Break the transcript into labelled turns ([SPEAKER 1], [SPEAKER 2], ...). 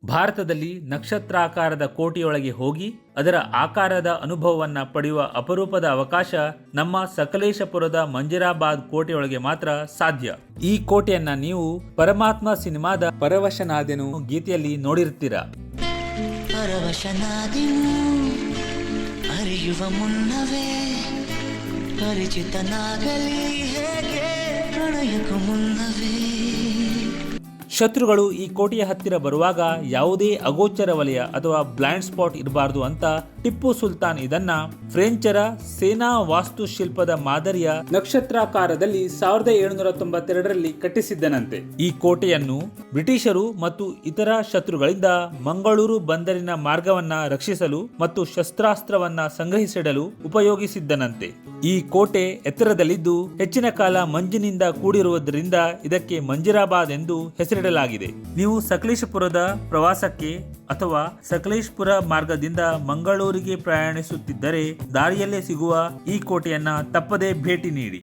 [SPEAKER 1] ಭಾರತದಲ್ಲಿ ನಕ್ಷತ್ರಾಕಾರದ ಕೋಟೆಯೊಳಗೆ ಹೋಗಿ ಅದರ ಆಕಾರದ ಅನುಭವವನ್ನು ಪಡೆಯುವ ಅಪರೂಪದ ಅವಕಾಶ ನಮ್ಮ ಸಕಲೇಶಪುರದ ಮಂಜರಾಬಾದ್ ಕೋಟೆಯೊಳಗೆ ಮಾತ್ರ ಸಾಧ್ಯ. ಈ ಕೋಟೆಯನ್ನ ನೀವು ಪರಮಾತ್ಮ ಸಿನಿಮಾದ ಪರವಶನಾದೆನು ಗೀತೆಯಲ್ಲಿ ನೋಡಿರ್ತೀರ.
[SPEAKER 2] ಪರವಶನಾದೆನು ಅರಿಯುವ ಮುನ್ನವೇ ಪರಿಚಿತನಾಗಲಿ ಹೇಗೆ ಪ್ರಣಯಕ್ಕೂ ಮುನ್ನವೇ.
[SPEAKER 1] ಶತ್ರುಗಳು ಈ ಕೋಟೆಯ ಹತ್ತಿರ ಬರುವಾಗ ಯಾವುದೇ ಅಗೋಚರ ವಲಯ ಅಥವಾ ಬ್ಲೈಂಡ್ ಸ್ಪಾಟ್ ಇರಬಾರದು ಅಂತ ಟಿಪ್ಪು ಸುಲ್ತಾನ್ ಇದನ್ನ ಫ್ರೆಂಚರ ಸೇನಾ ವಾಸ್ತುಶಿಲ್ಪದ ಮಾದರಿಯ ನಕ್ಷತ್ರಾಕಾರದಲ್ಲಿ 1792ರಲ್ಲಿ ಕಟ್ಟಿಸಿದ್ದನಂತೆ. ಈ ಕೋಟೆಯನ್ನು ಬ್ರಿಟಿಷರು ಮತ್ತು ಇತರ ಶತ್ರುಗಳಿಂದ ಮಂಗಳೂರು ಬಂದರಿನ ಮಾರ್ಗವನ್ನ ರಕ್ಷಿಸಲು ಮತ್ತು ಶಸ್ತ್ರಾಸ್ತ್ರವನ್ನ ಸಂಗ್ರಹಿಸಿಡಲು ಉಪಯೋಗಿಸಿದ್ದನಂತೆ. ಈ ಕೋಟೆ ಎತ್ತರದಲ್ಲಿದ್ದು ಹೆಚ್ಚಿನ ಕಾಲ ಮಂಜಿನಿಂದ ಕೂಡಿರುವುದರಿಂದ ಇದಕ್ಕೆ ಮಂಜರಾಬಾದ್ ಎಂದು ಹೆಸರಿಡಲಾಗಿದೆ. ನೀವು ಸಕಲೇಶಪುರದ ಪ್ರವಾಸಕ್ಕೆ ಅಥವಾ ಸಕಲೇಶಪುರ ಮಾರ್ಗದಿಂದ ಮಂಗಳೂರಿಗೆ ಪ್ರಯಾಣಿಸುತ್ತಿದ್ದರೆ ದಾರಿಯಲ್ಲೇ ಸಿಗುವ ಈ ಕೋಟೆಯನ್ನ ತಪ್ಪದೇ ಭೇಟಿ ನೀಡಿ.